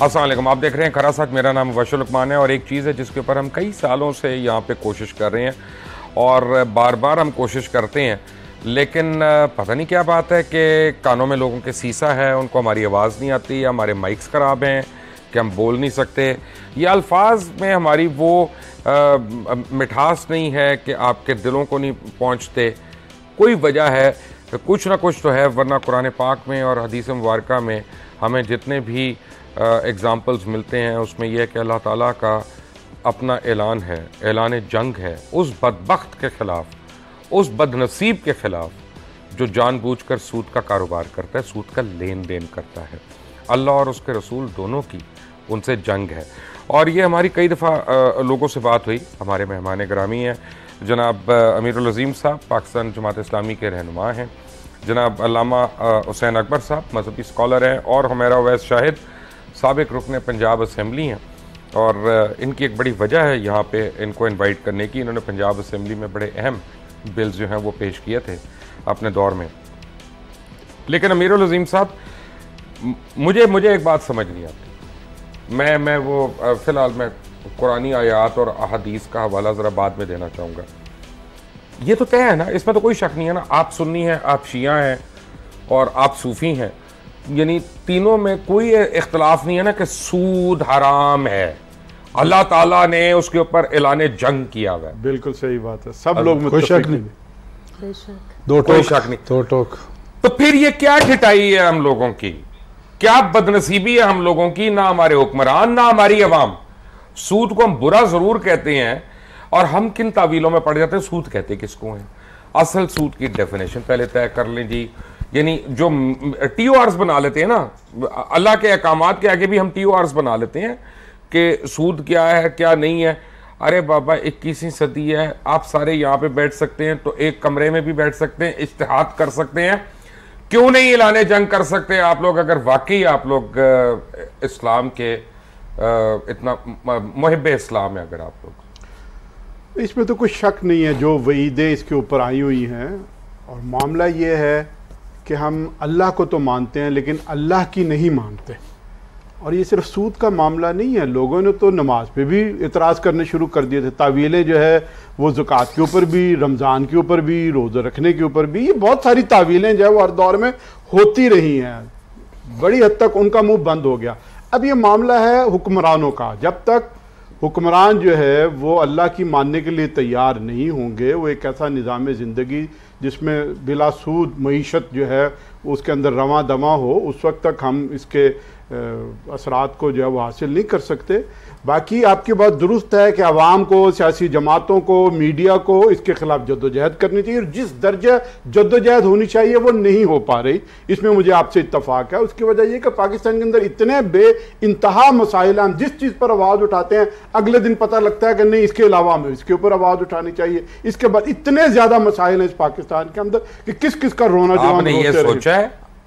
अस्सलाम वालेकुम, आप देख रहे हैं खरा सच। मेरा नाम मुबशर लुकमान है और एक चीज़ है जिसके ऊपर हम कई सालों से यहाँ पे कोशिश कर रहे हैं और बार बार हम कोशिश करते हैं, लेकिन पता नहीं क्या बात है कि कानों में लोगों के सीसा है, उनको हमारी आवाज़ नहीं आती, हमारे माइक्स ख़राब हैं कि हम बोल नहीं सकते, या अल्फाज में हमारी वो मिठास नहीं है कि आपके दिलों को नहीं पहुँचते। कोई वजह है, कुछ ना कुछ तो है, वरना कुरान पाक में और हदीस मुबारक में हमें जितने भी एग्ज़ाम्पल्स मिलते हैं उसमें यह है कि अल्लाह ताला का अपना ऐलान है, ऐलान जंग है उस बदबख्त के ख़िलाफ़, उस बदनसीब के ख़िलाफ़ जो जानबूझकर सूद का कारोबार करता है, सूद का लेन देन करता है। अल्लाह और उसके रसूल दोनों की उनसे जंग है। और ये हमारी कई दफ़ा लोगों से बात हुई। हमारे मेहमान गिरामी हैं जनाब अमीरुल अज़ीम साहब, पाकिस्तान जमात इस्लामी के रहनुमा हैं, जनाब अल्लामा हुसैन अकबर साहब मजहबी स्कॉलर हैं, और हुमैरा अवैस शाहिद साबिक रुकन पंजाब असम्बली हैं। और इनकी एक बड़ी वजह है यहाँ पे इनको इनवाइट करने की, इन्होंने पंजाब असम्बली में बड़े अहम बिल्स जो हैं वो पेश किए थे अपने दौर में। लेकिन अमीरुल अज़ीम साहब, मुझे एक बात समझ नहीं आती। मैं वो फ़िलहाल मैं कुरानी आयात और अहादीस का हवाला ज़रा बाद में देना चाहूँगा। ये तो तय है ना, इसमें तो कोई शक नहीं है ना, आप सुन्नी हैं, आप शिया हैं और आप सूफ़ी हैं, यानी तीनों में कोई इख्तलाफ नहीं है ना कि सूद हराम है। अल्लाह ताला ने उसके ऊपर ऐलान जंग किया हुआ है। बिल्कुल सही बात है, सब लोग कोई शक नहीं, कोई शक नहीं, दो टोक। तो फिर ये क्या ठिठाई है हम लोगों की, क्या बदनसीबी है हम लोगों की, ना हमारे हुक्मरान ना हमारी अवाम। सूद को हम बुरा जरूर कहते हैं और हम किन तावीलों में पड़ जाते हैं। सूद कहते किसको हैं? असल सूद की डेफिनेशन पहले तय कर लें जी। यानी जो TORs बना लेते हैं ना, अल्लाह के अहकामात के आगे भी हम TORs बना लेते हैं कि सूद क्या है क्या नहीं है। अरे बाबा, 21वीं सदी है, आप सारे यहाँ पे बैठ सकते हैं तो एक कमरे में भी बैठ सकते हैं, इज्तिहाद कर सकते हैं। क्यों नहीं ऐलान जंग कर सकते आप लोग, अगर वाकई आप लोग इस्लाम के इतना मुहिब्बे इस्लाम है अगर आप लोग। इसमें तो कोई शक नहीं है, जो वईदें इसके ऊपर आई हुई हैं। और मामला ये है कि हम अल्लाह को तो मानते हैं लेकिन अल्लाह की नहीं मानते। और ये सिर्फ सूद का मामला नहीं है, लोगों ने तो नमाज पे भी इतराज़ करने शुरू कर दिए थे। तावीलें जो है वो ज़कात के ऊपर भी, रमज़ान के ऊपर भी, रोज़ा रखने के ऊपर भी, ये बहुत सारी तावीलें जो है वो हर दौर में होती रही हैं। बड़ी हद तक उनका मुंह बंद हो गया। अब ये मामला है हुक्मरानों का। जब तक हुक्मरान जो है वो अल्लाह की मानने के लिए तैयार नहीं होंगे, वो एक ऐसा निज़ाम ज़िंदगी जिसमें बिला सूद मईशत जो है उसके अंदर रवां दमा हो, उस वक्त तक हम इसके असरात को जो है वो हासिल नहीं कर सकते। बाकी आपकी बात दुरुस्त है कि आवाम को, सियासी जमातों को, मीडिया को इसके खिलाफ जद्दोजहद करनी चाहिए, और जिस दर्जा जद्दोजहद होनी चाहिए वो नहीं हो पा रही, इसमें मुझे आपसे इत्तफाक है। उसकी वजह यह कि पाकिस्तान के अंदर इतने बे इंतहा मसाइल, हम जिस चीज़ पर आवाज़ उठाते हैं अगले दिन पता लगता है कि नहीं, इसके अलावा हमें इसके ऊपर आवाज़ उठानी चाहिए। इसके बाद इतने ज़्यादा मसाइल हैं इस पाकिस्तान के अंदर कि किस किस का रोना जो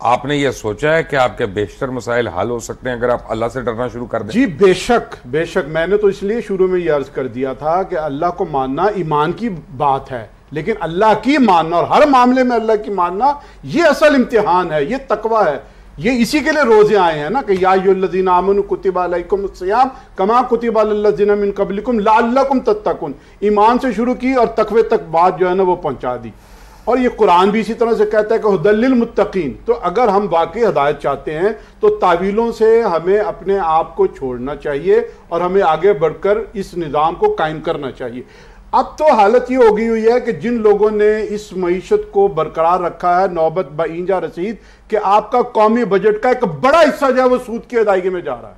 आपने ये सोचा है कि आपके बेशतर मसाइल हल हो सकते हैं अगर आप अल्लाह से डरना शुरू कर दें? जी बेशक बेशक। मैंने तो इसलिए शुरू में ये अर्ज कर दिया था कि अल्लाह को मानना ईमान की बात है, लेकिन अल्लाह की मानना और हर मामले में अल्लाह की मानना ये असल इम्तिहान है, ये तकवा है। ये इसी के लिए रोजे आए हैं ना कि या अय्युहल्लज़ीना आमनू कुतिबा अलैकुमुस्सियाम कमा कुतिबा अलल्लज़ीना मिन क़ब्लिकुम लअल्लकुम तत्तक़ून। ईमान से शुरू की और तकवे तक बात जो है ना वो पहुंचा दी। और ये कुरान भी इसी तरह से कहता है कि हुदल लिल मुत्तकीन। तो अगर हम वाकई हदायत चाहते हैं तो तावीलों से हमें अपने आप को छोड़ना चाहिए और हमें आगे बढ़कर इस निज़ाम को कायम करना चाहिए। अब तो हालत ये हो गई हुई है कि जिन लोगों ने इस मईशत को बरकरार रखा है, नौबत बईंजा रसीद कि आपका कौमी बजट का एक बड़ा हिस्सा जो है वो सूद की अदायगी में जा रहा है,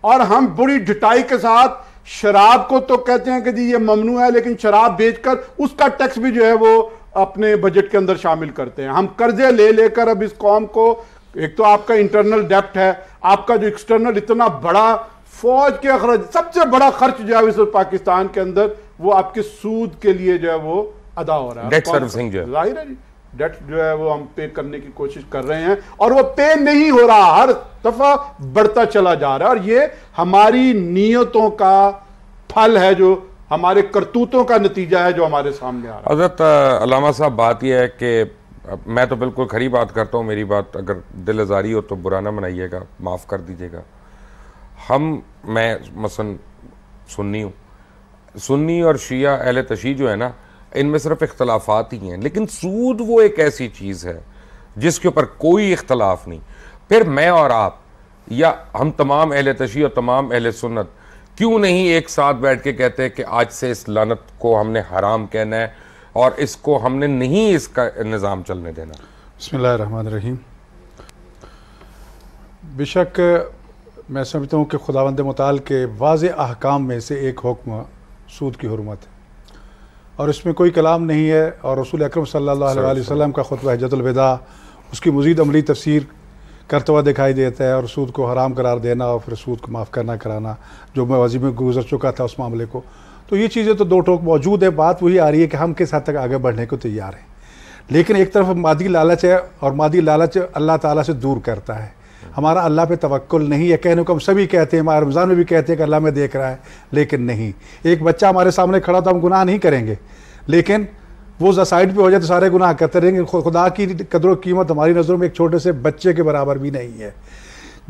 और हम बड़ी ढिठाई के साथ शराब को तो कहते हैं कि जी ये ममनू है, लेकिन शराब बेचकर उसका टैक्स भी जो है वो अपने बजट के अंदर शामिल करते हैं। हम कर्जे ले लेकर अब इस कौम को, एक तो आपका इंटरनल डेप्ट है, आपका जो एक्सटर्नल इतना बड़ा फौज के अखराज, सबसे बड़ा खर्च जो है इस पाकिस्तान के अंदर वो आपके सूद के लिए जो है वो अदा हो रहा है। डेट सर्विसिंग जो है, जाहिर है जी, डेट जो है वो हम पे करने की कोशिश कर रहे हैं और वो पे नहीं हो रहा, हर दफा बढ़ता चला जा रहा है। और ये हमारी नीयतों का फल है, जो हमारे करतूतों का नतीजा है जो हमारे सामने आ रहा है। हज़रत अल्लामा साहब, बात यह है कि मैं तो बिल्कुल खरी बात करता हूँ, मेरी बात अगर दिल आज़ारी हो तो बुरा ना मनाइएगा, माफ़ कर दीजिएगा। मैं मसलन सुन्नी हूँ, सुन्नी और शिया अहले तशी जो है ना, इनमें सिर्फ इख्तलाफात ही हैं, लेकिन सूद वो एक ऐसी चीज़ है जिसके ऊपर कोई इख्तलाफ नहीं। फिर मैं और आप या हम तमाम अहले तशी और तमाम अहले सुन्नत क्यों नहीं एक साथ बैठ के कहते हैं कि आज से इस लानत को हमने हराम कहना है और इसको हमने नहीं इसका निज़ाम चलने देना। बिस्मिल्लाहिर्रहमानिर्रहीम। बेशक मैं समझता हूँ कि खुदावंद मुताल के वाज़े अहकाम में से एक हुक्म सूद की हुर्मत है और इसमें कोई कलाम नहीं है। और रसूल अकरम सल्लल्लाहु अलैहि वसल्लम का खुतबा हज्जतुल विदा उसकी मज़ीद अमली तफसीर करता हुआ दिखाई देता है। और सूद को हराम करार देना और फिर सूद को माफ़ करना कराना, जो मवाज़ी में गुजर चुका था उस मामले को, तो ये चीज़ें तो दो टोक मौजूद है। बात वही आ रही है कि हम किस हद तक आगे बढ़ने को तैयार हैं। लेकिन एक तरफ मादी लालच है और मादी लालच अल्लाह ताला से दूर करता है। हमारा अल्लाह पे तवक्कुल नहीं है। कहने को हम सभी कहते हैं, हमारे रमज़ान में भी कहते हैं कि अल्लाह में देख रहा है, लेकिन नहीं। एक बच्चा हमारे सामने खड़ा तो हम गुनाह नहीं करेंगे, लेकिन वो साइड पे हो जाए तो सारे गुनाह करते रहेंगे। खुदा की कदर कीमत हमारी नज़रों में एक छोटे से बच्चे के बराबर भी नहीं है।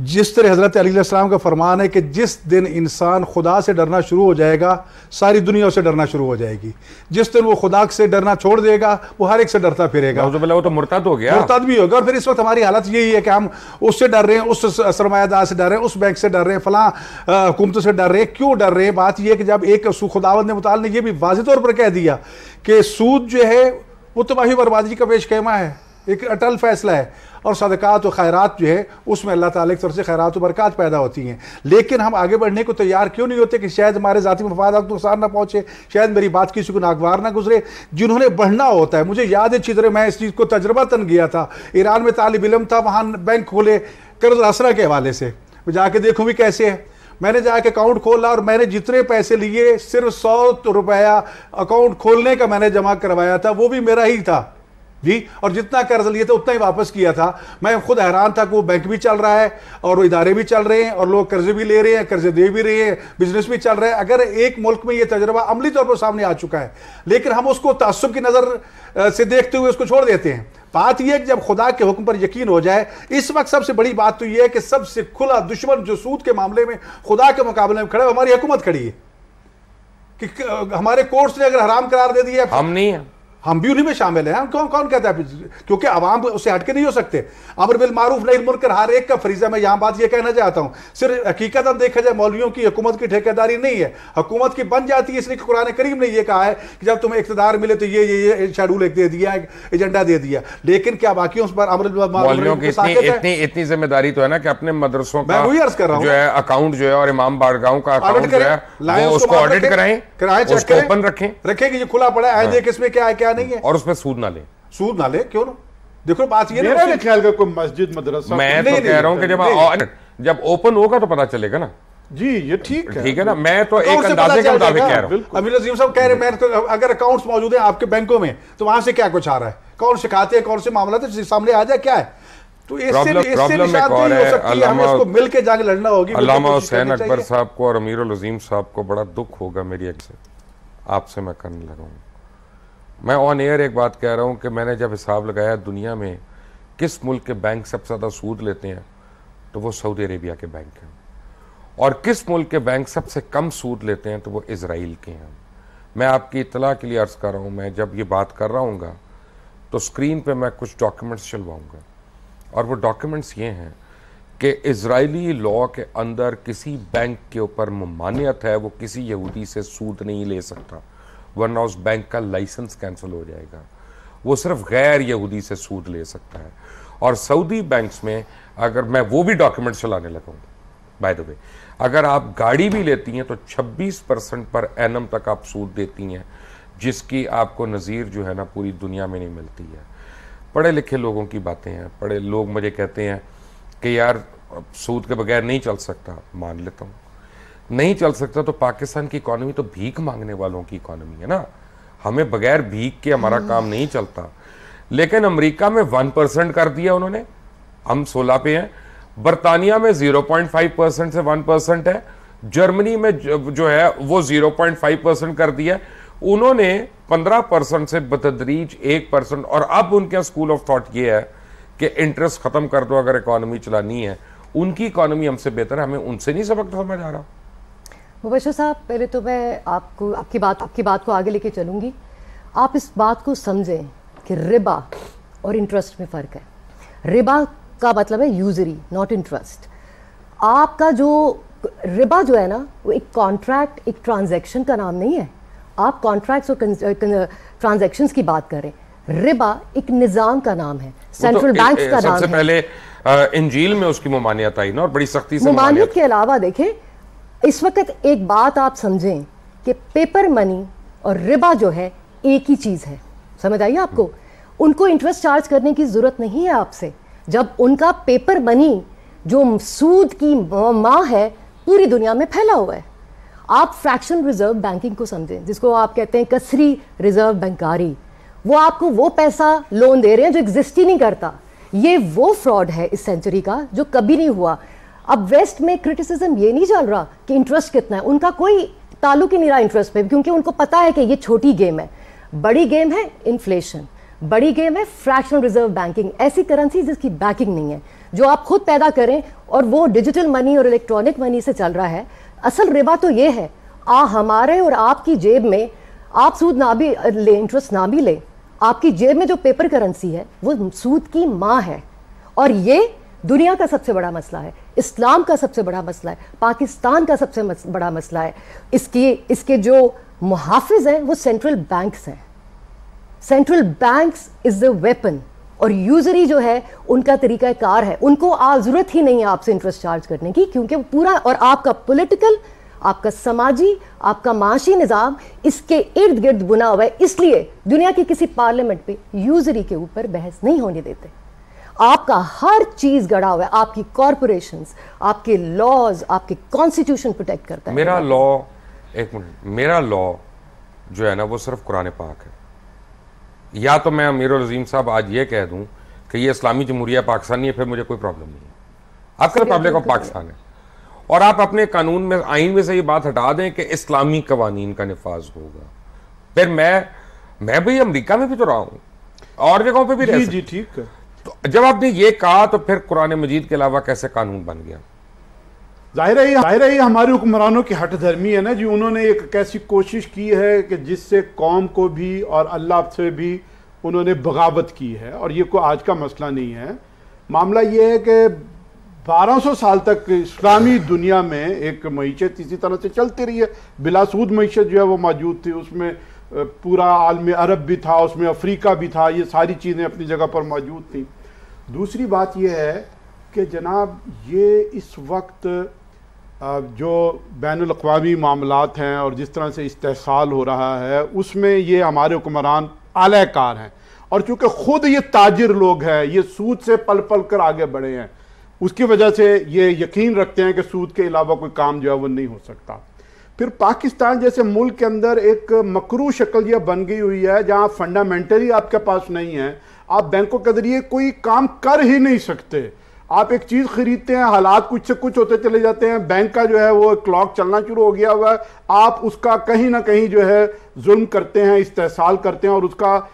जिस तरह हज़रत अली अलैहिस्सलाम का फरमान है कि जिस दिन इंसान खुदा से डरना शुरू हो जाएगा, सारी दुनिया उससे डरना शुरू हो जाएगी। जिस दिन वो खुदा से डरना छोड़ देगा, वो हर एक से डरता फिरेगा। वो तो मुर्तद हो गया, मुर्तद भी होगा। और फिर इस वक्त हमारी हालत यही है कि हम उससे डर रहे हैं, उस सरमायादार से डर रहे हैं, उस बैंक से डर रहे हैं, फलां हुकूमतों से डर रहे हैं। क्यों डर रहे हैं? बात यह है कि जब एक खुदावंद मुताल ने यह भी वाज़ेह तौर पर कह दिया कि सूद जो है वो तबाही बर्बादी का पेशखेमा है, एक अटल फैसला है। और सदक़ात और खैरात जो है उसमें अल्लाह ताला की तरफ से खैरात और बरक़ात पैदा होती हैं। लेकिन हम आगे बढ़ने को तैयार क्यों नहीं होते कि शायद हमारे ज़ाती मफादात को नुकसान ना पहुँचे, शायद मेरी बात किसी को नागवार ना गुजरे। जिन्होंने बढ़ना होता है, मुझे याद है अच्छी तरह, मैं इस चीज़ को तजर्बातन गया था। ईरान में तालिब इल्म था, वहाँ बैंक खोले कर्ज असरा के हवाले से, जाके देखूँ भी कैसे है। मैंने जाके अकाउंट खोला और मैंने जितने पैसे लिए सिर्फ 100 रुपया अकाउंट खोलने का मैंने जमा करवाया था, वो भी मेरा ही था जी। और जितना कर्ज लिए थे उतना ही वापस किया था। मैं खुद हैरान था कि वो बैंक भी चल रहा है और वो इदारे भी चल रहे हैं और लोग कर्जे भी ले रहे हैं, कर्जे दे भी रहे हैं, बिजनेस भी चल रहा है। अगर एक मुल्क में ये तजर्बा अमली तौर पर सामने आ चुका है, लेकिन हम उसको तासुब की नज़र से देखते हुए उसको छोड़ देते हैं। बात यह है कि जब खुदा के हुक्म पर यकीन हो जाए, इस वक्त सबसे बड़ी बात तो यह है कि सबसे खुला दुश्मन जो सूद के मामले में खुदा के मुकाबले में खड़ा है, हमारी हुकूमत खड़ी है। कि हमारे कोर्ट्स ने अगर हराम करार दे दिया, हम नहीं है, हम भी उन्हीं में शामिल हैं। हम कौन कहता है? क्योंकि अवाम उससे हटके नहीं हो सकते। अमर बिल मारूफ नही मुनकर हर एक का फरीजा। मैं यहाँ बात ये कहना चाहता हूँ, सिर्फ हकीकत देखा जाए मौलवियों की हुकूमत की ठेकेदारी नहीं है, हुकूमत की बन जाती है। इसलिए कुरान करीम ने यह कहा है कि जब तुम्हें इख्तिदार मिले तो ये शेड्यूल एक दे दिया, एजेंडा दे दिया। लेकिन क्या बाकी उस पर अमर इतनी जिम्मेदारी तो है ना कि अपने मदरसों का जो है अकाउंट जो है और इमाम बारगाहों का अकाउंट जो है उसको ऑडिट कराएं, उसको ओपन रखें कि ये खुला पड़ा है, देख इसमें क्या है क्या नहीं है, और उसमें सूद ना ले। सूद ना ले, क्यों ना? देखो बात ये मेरा ख्याल का कोई मस्जिद मदरसा, मैं तो कह रहा हूं कि जब ओपन होगा तो पता चलेगा ना जी। ये ठीक है ना। मैं तो एक अंदाजे के मुताबिक कह रहा हूं। अमीर अजीम साहब कह रहे हैं अगर अकाउंट्स मौजूद हैं आपके बैंकों में तो वहां से क्या कुछ आ रहा है, कौन सिखाते हैं, कौन से मामला तो सामने आ जाए क्या है। तो इससे मिलकर जाके लड़ना होगी। अल्लामा हुसैन अकबर साहब को और अमीरुल अजीम साहब को बड़ा दुख होगा मेरी आपसे मैं करने लगा हूँ। मैं ऑन एयर एक बात कह रहा हूँ कि मैंने जब हिसाब लगाया दुनिया में किस मुल्क के बैंक सबसे ज़्यादा सूद लेते हैं तो वो सऊदी अरेबिया के बैंक हैं, और किस मुल्क के बैंक सबसे कम सूद लेते हैं तो वो इज़राइल के हैं। मैं आपकी इत्तला के लिए अर्ज़ कर रहा हूँ, मैं जब ये बात कर रहा हूँगा तो स्क्रीन पे मैं कुछ डॉक्यूमेंट्स चलवाऊँगा, और वो डॉक्यूमेंट्स ये हैं कि इजरायली लॉ के अंदर किसी बैंक के ऊपर ममानियत है, वो किसी यहूदी से सूद नहीं ले सकता, वरना उस बैंक का लाइसेंस कैंसिल हो जाएगा। वो सिर्फ गैर यहूदी से सूद ले सकता है। और सऊदी बैंक्स में अगर मैं वो भी डॉक्यूमेंट चलाने लगा हूँ, बाय द वे, अगर आप गाड़ी भी लेती हैं तो 26% पर एनम तक आप सूद देती हैं, जिसकी आपको नज़ीर जो है ना पूरी दुनिया में नहीं मिलती है। पढ़े लिखे लोगों की बातें हैं। पढ़े लोग मुझे कहते हैं कि यार सूद के बगैर नहीं चल सकता। मान लेता हूँ नहीं चल सकता, तो पाकिस्तान की इकॉनमी तो भीख मांगने वालों की इकॉनमी है ना, हमें बगैर भीख के हमारा काम नहीं चलता। लेकिन अमेरिका में 1% कर दिया उन्होंने, हम 16 पे हैं। बरतानिया में 0.5% से 1% है। जर्मनी में जो है वो 0.5% कर दिया। उन्होंने 15% से बतदरीज 1%, और अब उनके स्कूल ऑफ थॉट ये है कि इंटरेस्ट खत्म कर दो अगर इकॉनमी चलानी है। उनकी इकॉनमी हमसे बेहतर है, हमें उनसे नहीं सबक समझ आ रहा। मुबशर साहब, पहले तो मैं आपको आपकी बात को आगे लेके चलूँगी। आप इस बात को समझें कि रिबा और इंटरेस्ट में फ़र्क है। रिबा का मतलब है यूजरी, नॉट इंटरेस्ट। आपका जो रिबा जो है ना, वो एक कॉन्ट्रैक्ट, एक ट्रांजैक्शन का नाम नहीं है। आप कॉन्ट्रैक्ट्स और ट्रांजैक्शंस की बात करें, रिबा एक निज़ाम का नाम है, सेंट्रल बैंक का नाम है। सबसे पहले इंजील में उसकी ममानियत आई ना, और बड़ी सख्ती से ममानियत के अलावा देखें, इस वक्त एक बात आप समझें कि पेपर मनी और रिबा जो है एक ही चीज़ है। समझ आइए आपको? उनको इंटरेस्ट चार्ज करने की ज़रूरत नहीं है आपसे, जब उनका पेपर मनी जो सूद की माँ है पूरी दुनिया में फैला हुआ है। आप फ्रैक्शनल रिजर्व बैंकिंग को समझें, जिसको आप कहते हैं कसरी रिजर्व बैंकारी। वो आपको वो पैसा लोन दे रहे हैं जो एग्जिस्ट ही नहीं करता। ये वो फ्रॉड है इस सेंचुरी का जो कभी नहीं हुआ। अब वेस्ट में क्रिटिसिज्म ये नहीं चल रहा कि इंटरेस्ट कितना है, उनका कोई ताल्लुक ही नहीं रहा इंटरेस्ट पे, क्योंकि उनको पता है कि ये छोटी गेम है। बड़ी गेम है इन्फ्लेशन, बड़ी गेम है फ्रैक्शनल रिजर्व बैंकिंग, ऐसी करेंसी जिसकी बैकिंग नहीं है, जो आप खुद पैदा करें और वो डिजिटल मनी और इलेक्ट्रॉनिक मनी से चल रहा है। असल रिबा तो ये है, हमारे और आपकी जेब में आप सूद ना भी ले, इंटरेस्ट ना भी ले, आपकी जेब में जो पेपर करेंसी है वो सूद की माँ है। और ये दुनिया का सबसे बड़ा मसला है, इस्लाम का सबसे बड़ा मसला है, पाकिस्तान का सबसे बड़ा मसला है। इसके जो मुहाफिज हैं वो सेंट्रल बैंक्स हैं। Central banks is the weapon, और यूजरी जो है उनका तरीका कार है। उनको जरूरत ही नहीं है आपसे इंटरेस्ट चार्ज करने की, क्योंकि वो पूरा और आपका पॉलिटिकल, आपका समाजी, आपका माशी निज़ाम इसके इर्द गिर्द बुना हुआ है। इसलिए दुनिया की किसी पार्लियामेंट पे यूजरी के ऊपर बहस नहीं होने देते। आपका हर चीज गड़ा हुआ है, आपकी कॉरपोरेशंस, आपके लॉज, आपके कॉन्स्टिट्यूशन प्रोटेक्ट करता है। मेरा लॉ, एक मिनट, मेरा लॉ जो है ना वो सिर्फ कुरान पाक है। या तो मैं अमीरुल अजीम साहब आज ये कह दूं कि ये इस्लामी जमहूरिया पाकिस्तान नहीं है, फिर मुझे कोई प्रॉब्लम नहीं है। आपका रिपब्लिक ऑफ पाकिस्तान है, और आप अपने कानून में, आइन में से ये बात हटा दें कि इस्लामी कवानीन का निफाज होगा। फिर मैं भी अमेरिका में भी तो रहा हूं और जगहों पे भी रह जी ठीक है। तो जब आपने ये कहा तो फिर कुरान मजीद के अलावा कैसे कानून बन गया? जाहिर है ये हमारे हुक्मरानों की हट धर्मी है ना जी। उन्होंने एक ऐसी कोशिश की है कि जिससे कौम को भी और अल्लाह से भी उन्होंने बगावत की है। और ये कोई आज का मसला नहीं है। मामला ये है कि 1200 साल तक इस्लामी दुनिया में एक मईशत इसी तरह से चलती रही है। बिलासूद मईशत जो है वो मौजूद थी, उसमें पूरा आलम अरब भी था, उसमें अफ्रीका भी था, ये सारी चीज़ें अपनी जगह पर मौजूद थी। दूसरी बात यह है कि जनाब ये इस वक्त जो बैनुल अक़वामी मामलात हैं और जिस तरह से इस्तेहसाल हो रहा है उसमें ये हमारे हुक्मरान आलाकार हैं। और चूँकि ख़ुद ये ताजिर लोग हैं, ये सूद से पल पल कर आगे बढ़े हैं, उसकी वजह से ये यकीन रखते हैं कि सूद के अलावा कोई काम जो है वो नहीं हो सकता। फिर पाकिस्तान जैसे मुल्क के अंदर एक मकरू शक्ल यह बन गई हुई है जहाँ फंडामेंटली आपके पास नहीं है, आप बैंकों के जरिए कोई काम कर ही नहीं सकते। आप एक चीज़ खरीदते हैं, हालात कुछ से कुछ होते चले जाते हैं, बैंक का जो है वो क्लॉक चलना शुरू हो गया हुआ है, आप उसका कहीं ना कहीं जो है जुल्म करते हैं, इस्तेहसाल करते हैं, और उसका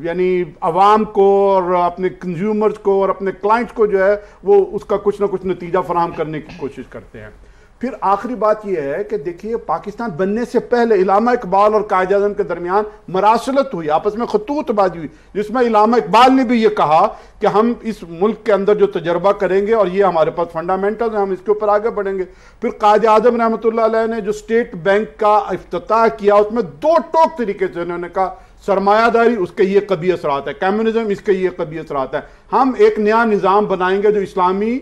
यानी आवाम को और अपने कंज्यूमर्स को और अपने क्लाइंट्स को जो है वो उसका कुछ ना कुछ नतीजा फराहम करने की कोशिश करते हैं। फिर आखिरी बात यह है कि देखिए पाकिस्तान बनने से पहले इलामा इकबाल और कायद आज़म के दरमियान मरासलत हुई, आपस में खतूतबाजी हुई, जिसमें इलामा इकबाल ने भी ये कहा कि हम इस मुल्क के अंदर जो तजर्बा करेंगे और ये हमारे पास फंडामेंटल है, हम इसके ऊपर आगे बढ़ेंगे। फिर कायद आज़म रहमतुल्लाह अलैह ने जो स्टेट बैंक का इफ्तिताह किया उसमें दो टोक तरीके से उन्होंने कहा सरमायादारी उसके ये कभी असरात है, कम्युनिज्म इसके ये कभी असरात है, हम एक नया निज़ाम बनाएंगे जो इस्लामी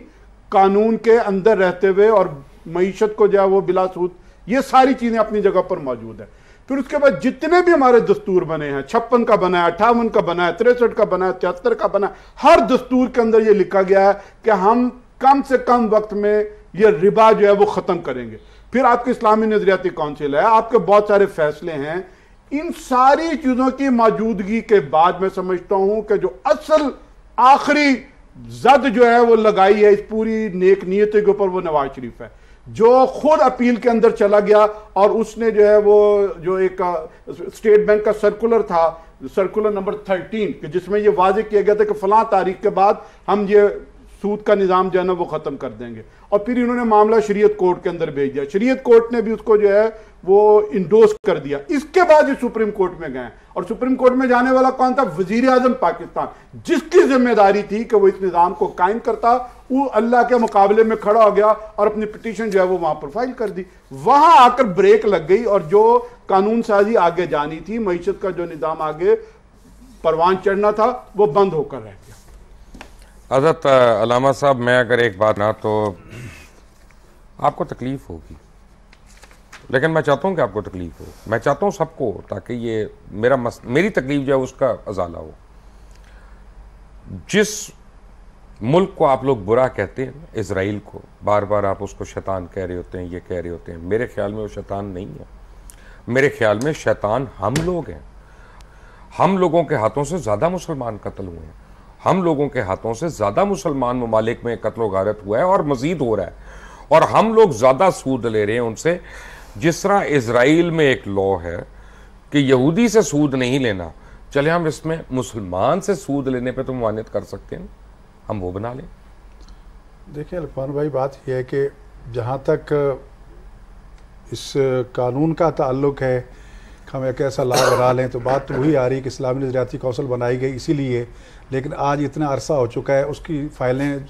कानून के अंदर रहते हुए और मईशत को जो है वो बिला सूद, ये सारी चीज़ें अपनी जगह पर मौजूद है। फिर उसके बाद जितने भी हमारे दस्तूर बने हैं, 56 का बना है, 58 का बना है, 63 का बना है, 73 का बना है, हर दस्तूर के अंदर ये लिखा गया है कि हम कम से कम वक्त में ये रिबा जो है वो ख़त्म करेंगे। फिर आपकी इस्लामी नजरियाती काउंसिल है, आपके बहुत सारे फैसले हैं। इन सारी चीज़ों की मौजूदगी के बाद मैं समझता हूं कि जो असल आखिरी जद जो है वो लगाई है इस पूरी नेक नीयत के ऊपर वो नवाज शरीफ है, जो खुद अपील के अंदर चला गया और उसने जो है वो जो एक स्टेट बैंक का सर्कुलर था, सर्कुलर नंबर 13, कि जिसमें ये वाजे किया गया था कि फलां तारीख के बाद हम ये सूद का निज़ाम जो है ना वो ख़त्म कर देंगे। और फिर इन्होंने मामला शरीयत कोर्ट के अंदर भेज दिया, शरीयत कोर्ट ने भी उसको जो है वो इंडोर्स कर दिया। इसके बाद ये सुप्रीम कोर्ट में गए, और सुप्रीम कोर्ट में जाने वाला कौन था? वजीर आजम पाकिस्तान, जिसकी जिम्मेदारी थी कि वो इस निज़ाम को कायम करता, वो अल्लाह के मुकाबले में खड़ा हो गया और अपनी पिटीशन जो है वो वहां पर फाइल कर दी। वहां आकर ब्रेक लग गई और जो कानून साजी आगे जानी थी, मईशत का जो निज़ाम आगे परवान चढ़ना था, वो बंद होकर रह गया। हज़रत अल्लामा साहब, मैं अगर एक बात ना, तो आपको तकलीफ होगी, लेकिन मैं चाहता हूं कि आपको तकलीफ हो, मैं चाहता हूं सबको, ताकि ये मेरी तकलीफ जो है उसका अजाला हो। जिस मुल्क को आप लोग बुरा कहते हैं, इजराइल को, बार बार आप उसको शैतान कह रहे होते हैं, ये कह रहे होते हैं, मेरे ख्याल में वो शैतान नहीं है। मेरे ख्याल में शैतान हम लोग हैं। हम लोगों के हाथों से ज़्यादा मुसलमान कत्ल हुए हैं, हम लोगों के हाथों से ज़्यादा मुसलमान ममालिक में कत्ल गारत हुआ है और मज़ीद हो रहा है, और हम लोग ज़्यादा सूद ले रहे हैं उनसे। जिस तरह इजराइल में एक लॉ है कि यहूदी से सूद नहीं लेना, चले हम इसमें मुसलमान से सूद लेने पे तो मुआनित कर सकते हैं, हम वो बना लें। देखिए लुकमान भाई, बात यह है कि जहाँ तक इस कानून का ताल्लुक है, हम एक ऐसा लॉ बना लें, तो बात तो वही आ रही है कि इस्लामी नज़रियाती कौंसिल बनाई गई इसीलिए, लेकिन आज इतना अरसा हो चुका है, उसकी फाइलें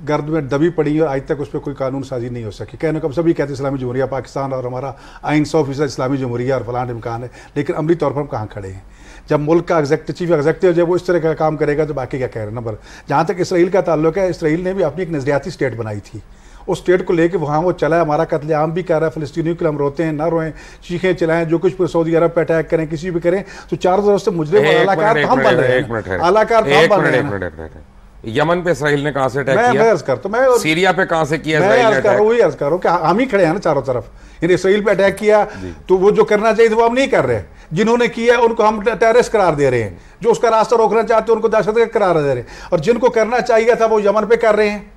गर्द में दबी पड़ी और आज तक उस पर कोई कानून साजी नहीं हो सकी। कहने को सभी कहते हैं इस्लामी जमहूरिया पाकिस्तान और हमारा आइन 100% इस्लामी जमहूरिया और फलान इम्कान है, लेकिन अमली तौर पर हम कहाँ खड़े हैं? जब मुल्क का चीफ एग्जेक्टिव जब वो इस तरह का काम करेगा तो बाकी क्या कह रहे हैं। नंबर जहाँ तक इसराइल का ताल्लुक है, इसराइल ने भी अपनी एक नज़रियाती स्टेट बनाई थी, उस स्टेट को लेके वहाँ वो चला है, हमारा कत्लेआम भी कर रहा है, फ़लस्तीनियों के लिए हम रोते हैं, ना रोएं, चीखें चलाएं, जो कुछ सऊदी अरब पे अटैक करें, किसी भी करें, तो चारों तरफ से मुजरिम आलाकार हम बन रहे हैं, आलाकार हम बन रहे हैं। यमन पे इसराइल ने कहां से अटैक किया? मैं अर्ज करता हूं, मैं सीरिया पे कहां से किया? मैं अर्ज कर रहा हूं, वही अर्ज कर रहा हूं कि हम ही खड़े हैं ना चारों तरफ। यानी इसराइल पे अटैक किया तो वो जो करना चाहिए वो हम नहीं कर रहे, जिन्होंने किया उनको हम टेररिस्ट करार दे रहे हैं, जो उसका रास्ता रोकना चाहते हैं उनको दहशतगर्द करार दे रहे हैं, और जिनको करना चाहिए था वो यमन पे कर रहे हैं,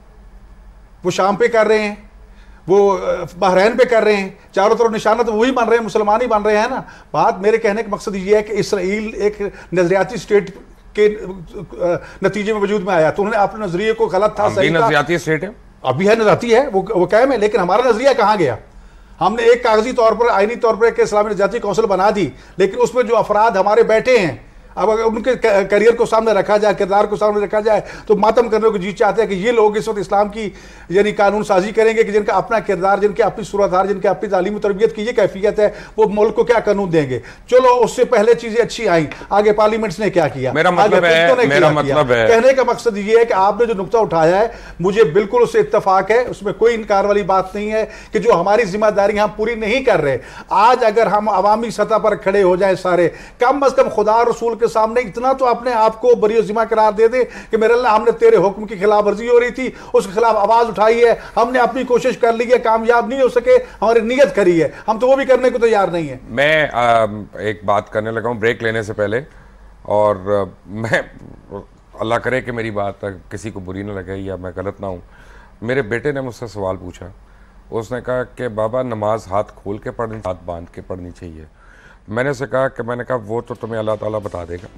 वो शाम पे कर रहे हैं, वो बहरैन पे कर रहे हैं, चारों तरफ निशाना तो वही बन रहे हैं, मुसलमान ही बन रहे हैं ना। बात मेरे कहने का मकसद ये है कि इसराइल एक नजरियाती स्टेट के नतीजे में वजूद में आया, तो उन्होंने अपने नजरिए को गलत था, सही था। नजरियाती स्टेट है, अभी है, नजरियाती है, वो कायम है, लेकिन हमारा नजरिया कहाँ गया? हमने एक कागजी तौर पर, आईनी तौर पर एक इस्लामी नजरियाती कौंसिल बना दी, लेकिन उसमें जो अफराद हमारे बैठे हैं, अब अगर उनके करियर को सामने रखा जाए, किरदार को सामने रखा जाए, तो मातम करने को जी चाहते हैं कि ये लोग इस वक्त इस्लाम की यानी कानून साजी करेंगे कि जिनका अपना किरदार, जिनकी अपनी सूरत, जिनकी अपनी तालीम तरबियत की ये कैफियत है, वो मुल्क को क्या कानून देंगे। चलो उससे पहले चीजें अच्छी आई, आगे पार्लियामेंट्स ने क्या किया, मेरा मतलब है कहने का मकसद ये है कि आपने जो नुक्ता उठाया है, मुझे बिल्कुल उससे इत्तफाक है, उसमें कोई इनकार वाली बात नहीं है कि जो हमारी जिम्मेदारी हम पूरी नहीं कर रहे। आज अगर हम अवामी सतह पर खड़े हो जाए सारे, कम अज कम खुदा रसूल के सामने इतना तो अपने आप को बरी जिम्मा करार दे दे कि मेरे अल्लाह, हमने तेरे हुक्म की खिलाफ वर्जी हो रही थी, उसके खिलाफ आवाज उठाई है, हमने अपनी कोशिश कर ली है, कामयाब नहीं हो सके, हमारी नीयत करी है, हम तो वो भी करने को तैयार नहीं है। मैं एक बात करने लगा हूं ब्रेक लेने से पहले, और मैं अल्लाह करे कि मेरी बात किसी को बुरी ना लगे या मैं गलत ना हूं। मेरे बेटे ने मुझसे सवाल पूछा, उसने कहा कि बाबा नमाज हाथ खोल के पढ़नी, हाथ बांध के पढ़नी चाहिए। मैंने कहा वो तो तुम्हें अल्लाह ताला बता देगा,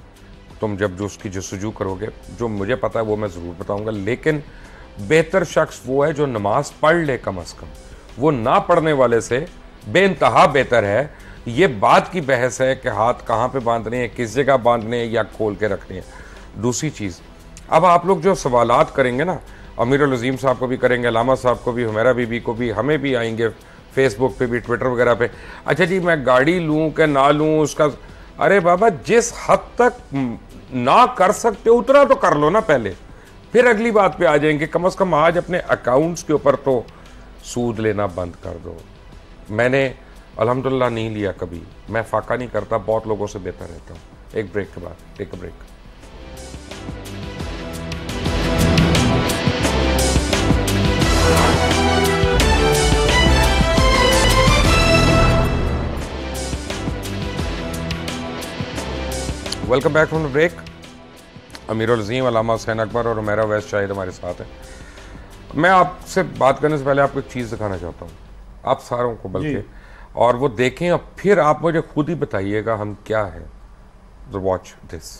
तुम जब जो उसकी जस्तजू करोगे, जो मुझे पता है वो मैं ज़रूर बताऊंगा, लेकिन बेहतर शख्स वो है जो नमाज पढ़ ले, कम अज़ कम वो ना पढ़ने वाले से बेइंतहा बेहतर है। ये बात की बहस है कि हाथ कहाँ पे बांधने हैं, किस जगह बांधने हैं या खोल के रखने हैं। दूसरी चीज़, अब आप लोग जो सवालात करेंगे ना, अमीरुल अज़ीम साहब को भी करेंगे, अल्लामा साहब को भी, हुमैरा बीबी को भी, हमें भी आएंगे, फेसबुक पे भी, ट्विटर वगैरह पे। अच्छा जी, मैं गाड़ी लूँ कि ना लूँ उसका, अरे बाबा जिस हद तक ना कर सकते उतना तो कर लो ना पहले, फिर अगली बात पे आ जाएंगे। कम से कम आज अपने अकाउंट्स के ऊपर तो सूद लेना बंद कर दो। मैंने अल्हम्दुलिल्लाह नहीं लिया कभी, मैं फाका नहीं करता, बहुत लोगों से बेहतर रहता हूँ। एक ब्रेक के बाद, take a break. Welcome back from the break. Amirul Azeem, Allama Hussain Akbar और हुमैरा वैस शाहिद हमारे साथ हैं। मैं आपसे बात करने से पहले आपको एक चीज़ दिखाना चाहता हूँ, आप सारों को बल्कि, और वो देखें और फिर आप मुझे खुद ही बताइएगा हम क्या है। Watch this.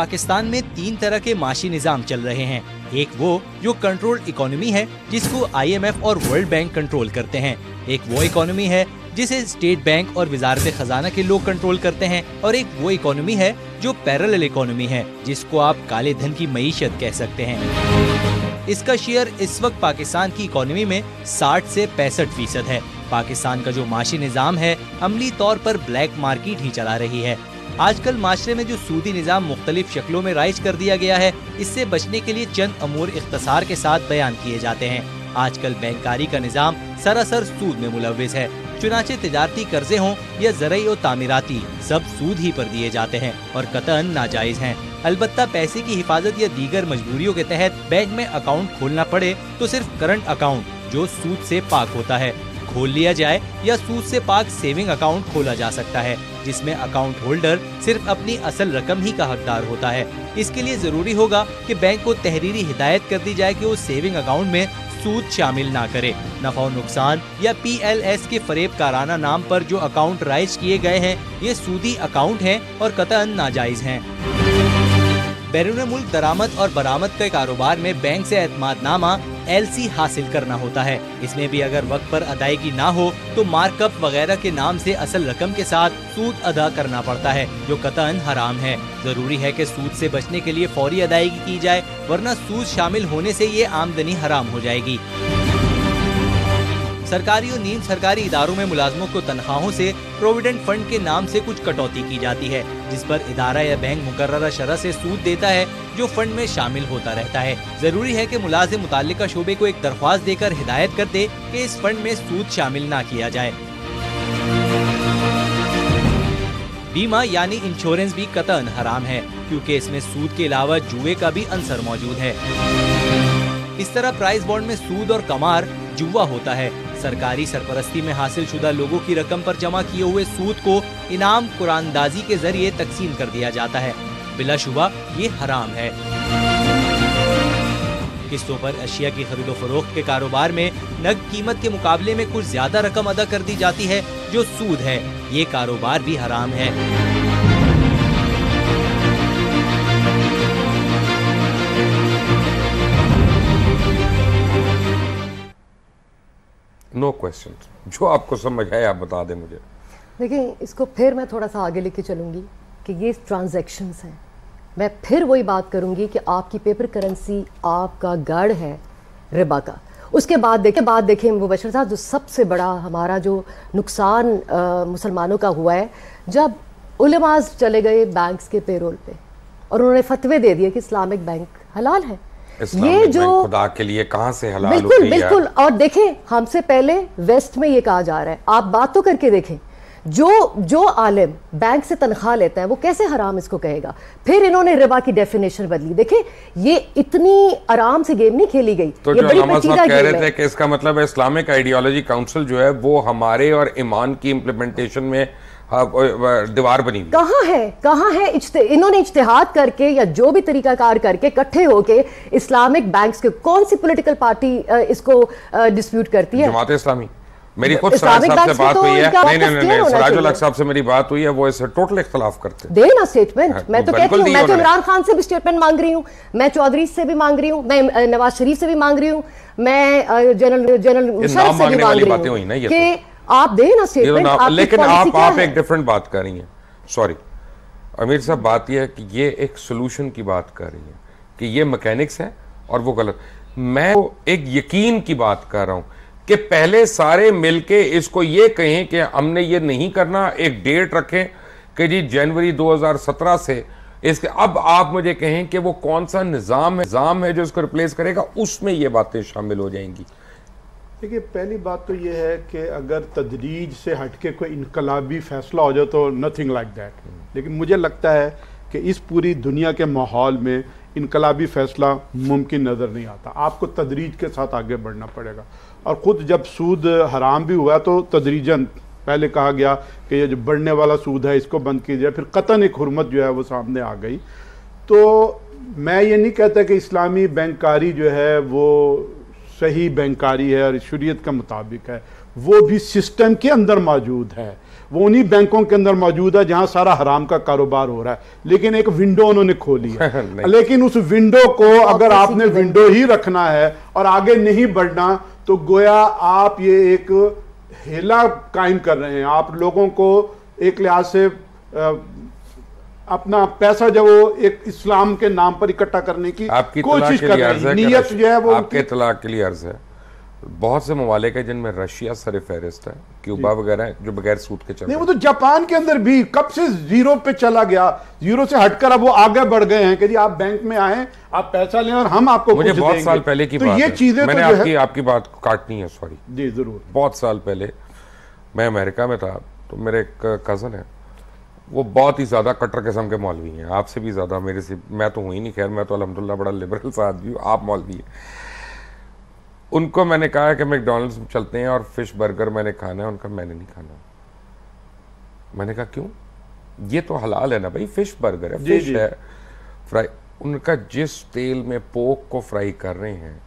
पाकिस्तान में 3 तरह के माशी निज़ाम चल रहे हैं। एक वो जो कंट्रोल्ड इकोनॉमी है, जिसको IMF और वर्ल्ड बैंक कंट्रोल करते हैं। एक वो इकोनॉमी है जिसे स्टेट बैंक और वजारत खजाना के लोग कंट्रोल करते हैं, और एक वो इकोनॉमी है जो पैरेलल इकोनॉमी है, जिसको आप काले धन की मईशत कह सकते हैं। इसका शेयर इस वक्त पाकिस्तान की इकोनॉमी में 60 से 65% है। पाकिस्तान का जो माशी निज़ाम है, अमली तौर पर ब्लैक मार्केट ही चला रही है। आजकल माशरे में जो सूदी निज़ाम मुख्तलिफ शक्लों में राइज कर दिया गया है, इससे बचने के लिए चंद अमूर इख्तसार के साथ बयान किए जाते हैं। आजकल बैंककारी का निज़ाम सरासर सूद में मुलव्विस है। चुनाचे तिजारती कर्जे हों या ज़रई और तामीराती, सब सूद ही पर दिए जाते हैं और कतई नाजायज हैं। अलबत्ता पैसे की हिफाजत या दीगर मजबूरियों के तहत बैंक में अकाउंट खोलना पड़े तो सिर्फ करंट अकाउंट जो सूद से पाक होता है खोल लिया जाए, या सूद से पाक सेविंग अकाउंट खोला जा सकता है, जिसमें अकाउंट होल्डर सिर्फ अपनी असल रकम ही का हकदार होता है। इसके लिए जरूरी होगा कि बैंक को तहरीरी हिदायत कर दी जाए कि वो सेविंग अकाउंट में सूद शामिल ना करे। नफा और नुकसान या PLS के फरेब काराना नाम पर जो अकाउंट राइज किए गए हैं, ये सूदी अकाउंट हैं और कतई नाजायज हैं। बैरून मुल्क दरामद और बरामद के कारोबार में बैंक से एतमादनामा LC हासिल करना होता है। इसमें भी अगर वक्त पर अदायगी ना हो तो मार्कअप वगैरह के नाम से असल रकम के साथ सूद अदा करना पड़ता है, जो कतई हराम है। जरूरी है कि सूद से बचने के लिए फौरी अदायगी की जाए, वरना सूद शामिल होने से ये आमदनी हराम हो जाएगी। सरकारी और नीम सरकारी इदारों में मुलाजमों को तनख्वाहों से प्रोविडेंट फंड के नाम से कुछ कटौती की जाती है, जिस पर इदारा या बैंक मुकर्ररा शरह से सूद देता है, जो फंड में शामिल होता रहता है। जरूरी है कि मुलाजिम मुताल्लिका शोबे को एक दरख्वास्त देकर हिदायत कर दे कि इस फंड में सूद शामिल ना किया जाए। बीमा यानी इंश्योरेंस भी कतई हराम है, क्योंकि इसमें सूद के अलावा जुए का भी अंसर मौजूद है। इस तरह प्राइस बॉन्ड में सूद और कमार जुआ होता है। सरकारी सरपरस्ती में हासिल शुदा लोगों की रकम पर जमा किए हुए सूद को इनाम कुरानदाजी के जरिए तकसीम कर दिया जाता है। बिलाशुबा ये हराम है। किस्तों पर अशिया की खरीदो फरोख्त के कारोबार में नकद कीमत के मुकाबले में कुछ ज्यादा रकम अदा कर दी जाती है, जो सूद है। ये कारोबार भी हराम है। नो क्वेश्चन, जो आपको समझ है आप बता दें मुझे। देखिए, इसको फिर मैं थोड़ा सा आगे लेके चलूंगी कि ये ट्रांजैक्शंस हैं। मैं फिर वही बात करूंगी कि आपकी पेपर करेंसी आपका गढ़ है रिबा का। उसके बाद देखें मुबशर साहब, जो सबसे बड़ा हमारा जो नुकसान मुसलमानों का हुआ है, जब उलमाज चले गए बैंक्स के पेरोल पे और उन्होंने फतवे दे दिए कि इस्लामिक बैंक हलाल है। ये जो खुदा के लिए कहां से हलाल बिल्कुल होती है? बिल्कुल। और देखें, हमसे पहले वेस्ट में ये कहा जा रहा है, आप बात तो करके देखें, जो आलिम बैंक से तनख्वाह लेता है वो कैसे हराम इसको कहेगा। फिर इन्होंने रिबा की डेफिनेशन बदली। देखें, ये इतनी आराम से गेम नहीं खेली गई। तो ये जो बड़ी नवाज साहब पेचीदा कह रहे गेम थे है। कि इसका मतलब है इस्लामिक आइडियोलॉजी काउंसिल जो है वो हमारे और ईमान की इम्प्लीमेंटेशन में दीवार बनी हुई। कहाँ है इन्होंने इज्तिहाद करके या जो भी तरीकाकार करके इकट्ठे होके इस्लामिक बैंक्स के, कौन सी पॉलिटिकल पार्टी इसको डिस्प्यूट करती है? जमात इस्लामी। मेरी खुद सराज साहब से बात हुई है। नहीं, सराजुल हक साहब से मेरी बात हुई है, वो इससे टोटल इख्तलाफ करते हैं। देना स्टेटमेंट। मैं तो कहती हूँ, मैं तो इमरान खान से भी स्टेटमेंट मांग रही हूँ, मैं चौधरी से भी मांग रही हूँ, मैं नवाज शरीफ से भी मांग रही हूँ, मैं जनरल मुशर्रफ से भी मांग रही हूँ कि आप देना स्टेटमेंट। लेकिन आप एक डिफरेंट बात कर रही हैं। सॉरी अमीर साहब, बात यह है कि ये एक सोल्यूशन की बात कर रही है कि ये मैकेनिक्स है और वो गलत। मैं एक यकीन की बात कर रहा हूं कि पहले सारे मिलके इसको ये कहें कि हमने ये नहीं करना, एक डेट रखें कि जी जनवरी 2017 से इसके। अब आप मुझे कहें कि वो कौन सा निज़ाम है जो इसको रिप्लेस करेगा, उसमें ये बातें शामिल हो जाएंगी। देखिए, पहली बात तो ये है कि अगर तदरीज से हटके कोई इनकलाबी फैसला हो जाए तो नथिंग लाइक दैट। लेकिन मुझे लगता है कि इस पूरी दुनिया के माहौल में इनकलाबी फैसला मुमकिन नज़र नहीं आता। आपको तदरीज के साथ आगे बढ़ना पड़ेगा। और ख़ुद जब सूद हराम भी हुआ तो तदरीजन पहले कहा गया कि ये जो बढ़ने वाला सूद है इसको बंद कीजिए, फिर कतन एक हुर्मत जो है वो सामने आ गई। तो मैं ये नहीं कहता कि इस्लामी बैंककारी जो है वो सही बैंककारी है और शरीयत के मुताबिक है, वो भी सिस्टम के अंदर मौजूद है। वो उन्हीं बैंकों के अंदर मौजूद है जहां सारा हराम का कारोबार हो रहा है, लेकिन एक विंडो उन्होंने खोली है। लेकिन उस विंडो को अगर आपने विंडो ही रखना है और आगे नहीं बढ़ना, तो गोया आप ये एक हेला कायम कर रहे हैं। आप लोगों को एक लिहाज से अपना पैसा जो वो एक इस्लाम के नाम पर इकट्ठा करने की कोशिश कर रहे हैं। नीयत जो है वो आपके इत्तला के लिए अर्ज है, बहुत से ममालिक है जिनमें रशिया सर फहरिस्त है, क्यूबा वगैरह है, जो बगैर सूद के चल नहीं। वो तो जापान के अंदर भी कब से जीरो पे चला गया, जीरो से हटकर अब वो आगे बढ़ गए हैं कि जी आप बैंक में आए, आप पैसा लें और हम आपको मुझे बहुत साल पहले की बात ये चीजें मैंने आपकी बात काटनी है, सॉरी जी जरूर। बहुत साल पहले मैं अमेरिका में था, तो मेरे एक कज़न है, वो बहुत ही ज़्यादा कट्टर किस्म के मौलवी हैं, आपसे भी ज़्यादा मेरे से। मैं तो हूँ ही नहीं, खैर मैं तो अल्हम्दुलिल्लाह बड़ा लिबरल सा आदमी हूँ, आप मौलवी हैं। उनको मैंने कहा कि मैकडॉनल्ड्स में चलते हैं और फिश बर्गर मैंने खाना है। उनका मैंने नहीं खाना। मैंने कहा क्यों? ये तो हलाल है ना भाई, फिश बर्गर है, फिश है फ्राई। उनका जिस तेल में पोक को फ्राई कर रहे हैं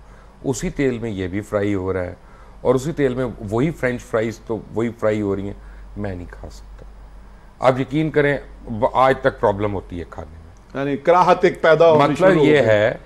उसी तेल में ये भी फ्राई हो रहा है, और उसी तेल में वही फ्रेंच फ्राइज तो वही फ्राई हो रही हैं। मैं नहीं खा सकता। आप यकीन करें, आज तक प्रॉब्लम होती है खाने में, यानी कराहत एक पैदा होनी मतलब ये है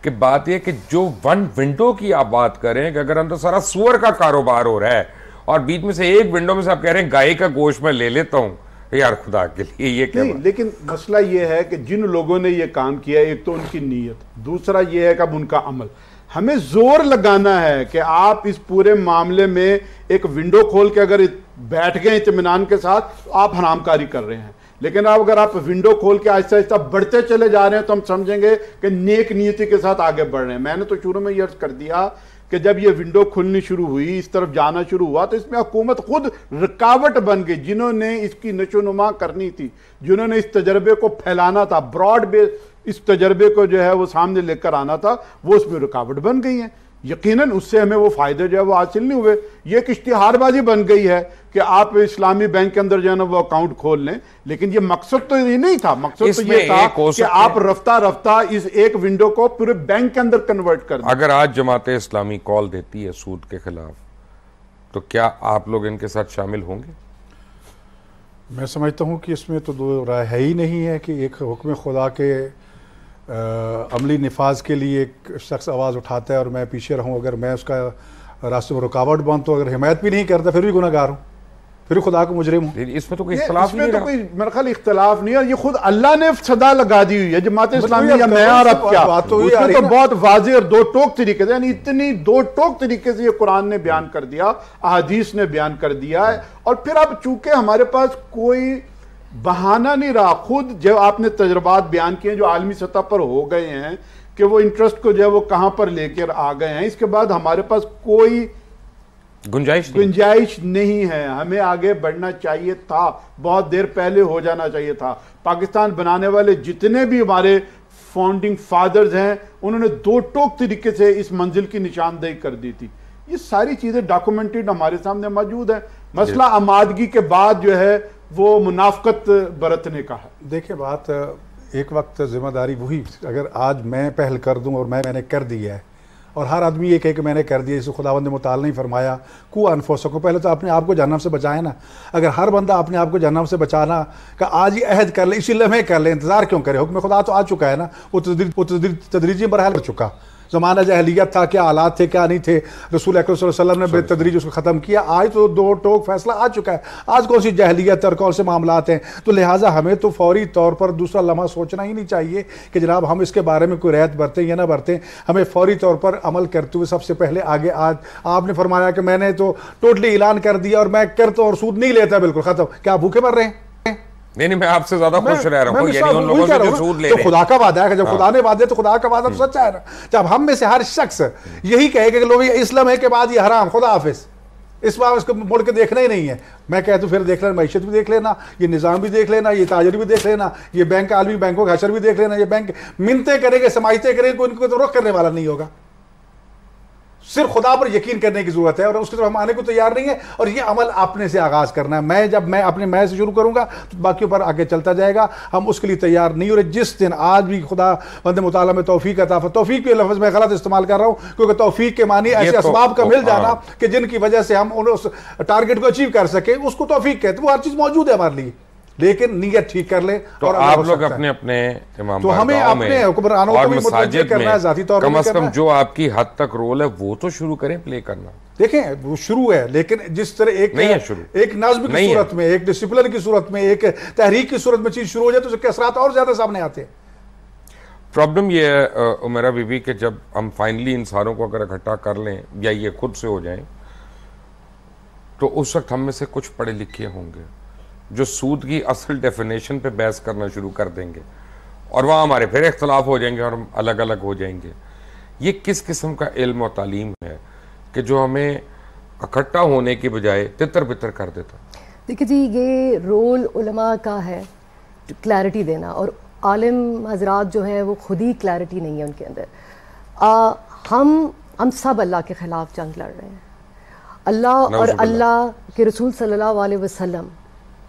कि बात ये कि जो वन विंडो की आप बात करें कि अगर अंदर सारा सुअर का कारोबार हो रहा है और बीच में से एक विंडो में से आप कह रहे हैं गाय का गोश्त मैं ले लेता हूं, यार खुदा के लिए ये क्या? लेकिन मसला ये है कि जिन लोगों ने ये काम किया, एक तो उनकी नीयत, दूसरा ये है कि अब उनका अमल। हमें जोर लगाना है कि आप इस पूरे मामले में एक विंडो खोल के अगर बैठ गए इत्मीनान के साथ, तो आप हरामकारी कर रहे हैं। लेकिन अब अगर आप विंडो खोल के आहिस्ता आहिस्ता बढ़ते चले जा रहे हैं, तो हम समझेंगे कि नेक नीयति के साथ आगे बढ़ रहे हैं। मैंने तो शुरू में ये अर्ज कर दिया कि जब ये विंडो खुलनी शुरू हुई, इस तरफ जाना शुरू हुआ, तो इसमें हुकूमत खुद रुकावट बन गई। जिन्होंने इसकी नशोनुमा करनी थी, जिन्होंने इस तजर्बे को फैलाना था, ब्रॉड बेस इस तजर्बे को जो है वो सामने लेकर आना था, वो उसमें रुकावट बन गई है। यकीनन उससे हमें वो फायदे जो है वो हासिल नहीं हुए। ये एक इश्तिहारबाजी बन गई है कि आप इस्लामी बैंक के अंदर जो है ना वो अकाउंट खोल लें, लेकिन ये मकसद तो ये नहीं था। मकसद तो ये था कि आप रफ्ता रफ्ता इस एक विंडो को पूरे बैंक के अंदर कन्वर्ट कर दें। अगर आज जमात इस्लामी कॉल देती है सूद के खिलाफ, तो क्या आप लोग इनके साथ शामिल होंगे? मैं समझता हूँ कि इसमें तो दो राय है ही नहीं है कि एक हुक्म खुदा के अमली निफाज के लिए एक शख्स आवाज़ उठाता है और मैं पीछे रहूं। अगर मैं उसका रास्ते में रुकावट बन, तो अगर हिमायत भी नहीं करता फिर भी गुनहगार हूँ, फिर खुदा को मुजरिम हूँ। इसमें तो कोई इख्तिलाफ नहीं, तो कोई मेरे ख्याल इख्तिलाफ नहीं है। ये खुद अल्लाह ने सदा लगा दी हुई है जमात इस्लामी या मैं और अब क्या, उसमें तो बहुत वाज़ेह और दो टोक तरीके से, यानी इतनी दो टोक तरीके से ये कुरान ने बयान कर दिया, अहादीस ने बयान कर दिया है। और फिर अब चूंकि हमारे पास कोई बहाना नहीं रहा, खुद जो आपने तजर्बात बयान किए जो आलमी सतह पर हो गए हैं कि वो इंटरेस्ट को जो है वो कहां पर लेकर आ गए हैं, इसके बाद हमारे पास कोई गुंजाइश नहीं है। हमें आगे बढ़ना चाहिए था, बहुत देर पहले हो जाना चाहिए था। पाकिस्तान बनाने वाले जितने भी हमारे फाउंडिंग फादर्स हैं, उन्होंने दो टोक तरीके से इस मंजिल की निशानदेही कर दी थी। ये सारी चीजें डॉक्यूमेंटेड हमारे सामने मौजूद है। मसला आमादगी के बाद जो है वो मुनाफकत बरतने का है। देखिए, बात एक वक्त जिम्मेदारी वही, अगर आज मैं पहल कर दूं और मैंने कर दिया है, और हर आदमी ये कहे कि मैंने कर दिया, इसे खुदावंद ने मुताल नहीं फरमाया कु अनफुसकुम को, पहले तो अपने आप को जहन्नम से बचाए ना। अगर हर बंदा अपने आप को जहन्नम से बचाना का आज ही अहद कर ले, इसी लम्हे कर ले, इंतजार क्यों करे? हुक्म खुदा तो आ चुका है ना, वो तदरीजी मरहल हो चुका। ज़माना जहलियत था, क्या हालात थे क्या नहीं थे, रसूल अकरम सल्लल्लाहु अलैहि वसल्लम ने बेतदरीज उसको ख़त्म किया। आज तो दो टोक फैसला आ चुका है, आज कौन सी जहलियत और कौन से मामलात हैं। तो लिहाजा हमें तो फौरी तौर पर दूसरा लम्हा सोचना ही नहीं चाहिए कि जनाब हम इसके बारे में कोई रियायत बरतें या ना बरतें। हमें फौरी तौर पर अमल करते हुए सबसे पहले आगे, आज आपने फरमाया कि मैंने तो टोटली ऐलान कर दिया और मैं करता और सूद नहीं लेता, बिल्कुल ख़त्म। क्या आप भूखे मर रहे हैं? नहीं, मैं आपसे ज्यादा खुश रह रहा हूं, यानी उन लोगों से जो सूद ले रहे हैं। तो खुदा का वादा है, जब खुदा ने वादा तो खुदा का वादा तो सच्चा है ना। जब हम में से हर शख्स यही कहे कि लोग इस्लाम है के बाद ये हराम, खुदा हाफिज, इस बार इसको मुड़ के देखना ही नहीं है। मैं कहता हूँ फिर देख लेना, मैशत भी देख लेना, ये निज़ाम भी देख लेना, ये ताजरी भी देख लेना, ये बैंक आलमी बैंकों का हशर भी देख लेना। ये बैंक मिन्नतें करेंगे, समाइतें करेंगे, इनको तो रुख करने वाला नहीं होगा। सिर्फ खुदा पर यकीन करने की जरूरत है और उसकी तरफ हम आने को तैयार नहीं है। और ये अमल आपने से आगाज करना है। जब मैं अपने मैं से शुरू करूंगा तो बाकियों पर आगे चलता जाएगा। हम उसके लिए तैयार नहीं हो रहे। जिस दिन आज भी खुदा बंदे मुताला में तौफीक अता फरमाए, तौफीक के लफ्ज में गलत इस्तेमाल कर रहा हूं क्योंकि तौफीक के मानी ऐसे असबाब का मिल जाना कि जिनकी वजह से हम उस टारगेट को अचीव कर सके, उसको तौफीक कहते हैं। वो हर चीज मौजूद है हमारे लिए, लेकिन नीयत ठीक कर ले। तो और आप लोग अपने अपने इमाम तो हमें अपने हुक्मरानों को भी मुतवज्जे करना है, ज़ाती तौर पर कम से कम जो आपकी हद तक रोल है वो तो शुरू करें प्ले करना। देखें वो शुरू है, लेकिन जिस तरह एक नहीं है शुरू, एक नज़्म की सूरत में, एक डिसिप्लिन की सूरत में, एक तहरीक की सूरत में चीज शुरू हो जाए तो उसके असरात और ज्यादा सामने आते हैं। प्रॉब्लम ये है उमेरा बीबी कि जब हम फाइनली इन सारों को अगर इकट्ठा कर लें या ये खुद से हो जाएं तो उस वक्त हम में से कुछ पढ़े लिखे होंगे जो सूद की असल डेफिनेशन पे बहस करना शुरू कर देंगे और वहाँ हमारे फिर इख्तलाफ हो जाएंगे और हम अलग अलग हो जाएंगे। ये किस किस्म का इल्म और तालीम है कि जो हमें इकट्ठा होने की बजाय तितर बितर कर देता? देखिए जी, ये रोल उलमा का है क्लैरिटी देना, और आलिम हजरात जो है वो खुद ही क्लैरिटी नहीं है उनके अंदर। हम सब अल्लाह के ख़िलाफ़ जंग लड़ रहे हैं। अल्लाह और अल्लाह के रसूल सल्लल्लाहु अलैहि वसल्लम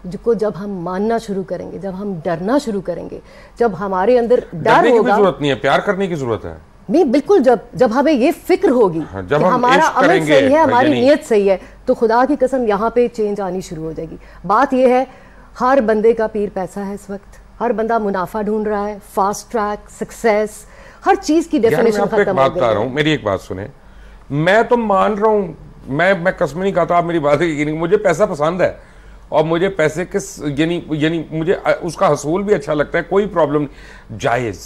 जिसको जब हम मानना शुरू करेंगे, जब हम डरना शुरू करेंगे, जब हमारे अंदर डर होगा, जरूरत नहीं है, प्यार करने की जरूरत है। नहीं, बिल्कुल, जब हमें ये फिक्र होगी कि हमारा अमल सही है, हमारी नीयत सही है, तो खुदा की कसम यहाँ पे चेंज आनी शुरू हो जाएगी। बात ये है, हर बंदे का पीर पैसा है इस वक्त। हर बंदा मुनाफा ढूंढ रहा है, फास्ट ट्रैक, सक्सेस, हर चीज की डेफिनेशन खत्म हो गई है। मेरी एक बात सुने, मैं तो मान रहा हूँ, मैं कसम नहीं खाता, आप मेरी बात है, मुझे पैसा पसंद है और मुझे पैसे के यानी मुझे उसका हसूल भी अच्छा लगता है, कोई प्रॉब्लम नहीं, जायज,